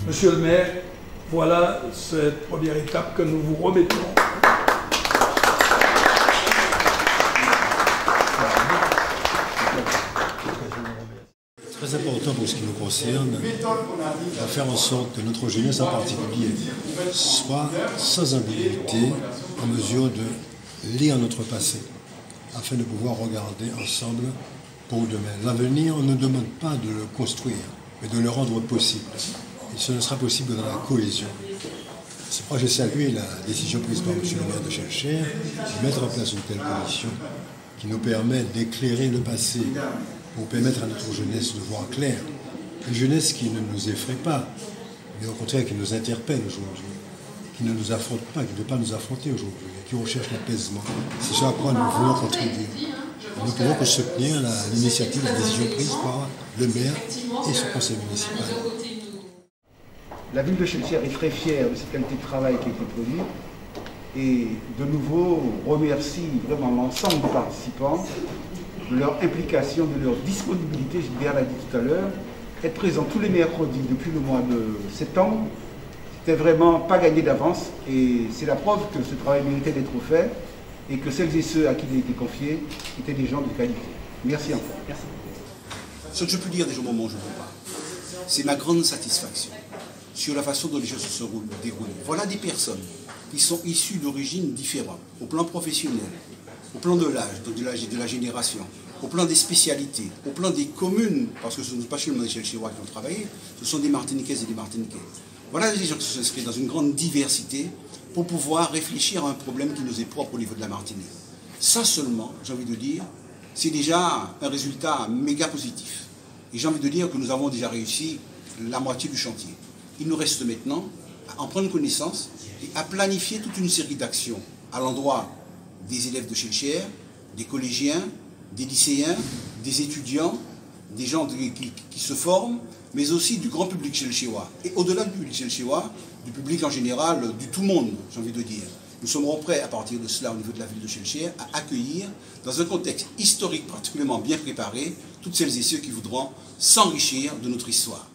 Monsieur le maire, voilà cette première étape que nous vous remettons. Très important pour ce qui nous concerne, de faire en sorte que notre jeunesse en particulier soit sans ambiguïté en mesure de lire notre passé, afin de pouvoir regarder ensemble pour demain. L'avenir, on ne demande pas de le construire, mais de le rendre possible. Et ce ne sera possible dans la cohésion. C'est pourquoi j'ai salué la décision prise par M. le maire de Chelchère de mettre en place une telle commission qui nous permet d'éclairer le passé pour permettre à notre jeunesse de voir clair. Une jeunesse qui ne nous effraie pas, mais au contraire qui nous interpelle aujourd'hui, qui ne nous affronte pas, qui ne veut pas nous affronter aujourd'hui, qui recherche l'apaisement. C'est ce à quoi nous voulons contribuer. Nous ne pouvons que soutenir l'initiative, la décision prise par le maire et son conseil municipal. La ville de Chelchère est très fière de cette qualité de travail qui a été produite et de nouveau remercie vraiment l'ensemble des participants de leur implication, de leur disponibilité. Gilbert l'a dit tout à l'heure, être présent tous les mercredis depuis le mois de septembre, c'était vraiment pas gagné d'avance et c'est la preuve que ce travail méritait d'être fait et que celles et ceux à qui il a été confié étaient des gens de qualité. Merci encore. Merci. Ce que je peux dire déjà au moment où je vous parle, c'est ma grande satisfaction sur la façon dont les choses se déroulent. Voilà des personnes qui sont issues d'origines différentes, au plan professionnel, au plan de l'âge, de la génération, au plan des spécialités, au plan des communes, parce que ce ne sont pas seulement des Chelchérois qui ont travaillé, ce sont des Martiniquaises et des Martiniquais. Voilà des gens qui s'inscrivent dans une grande diversité pour pouvoir réfléchir à un problème qui nous est propre au niveau de la Martinique. Ça seulement, j'ai envie de dire, c'est déjà un résultat méga positif. Et j'ai envie de dire que nous avons déjà réussi la moitié du chantier. Il nous reste maintenant à en prendre connaissance et à planifier toute une série d'actions à l'endroit des élèves de Chelchère, des collégiens, des lycéens, des étudiants, des gens qui se forment, mais aussi du grand public chelchérois. Et au-delà du public chelchérois, du public en général, du tout monde, j'ai envie de dire. Nous sommes prêts, à partir de cela, au niveau de la ville de Chelchère, à accueillir, dans un contexte historique particulièrement bien préparé, toutes celles et ceux qui voudront s'enrichir de notre histoire.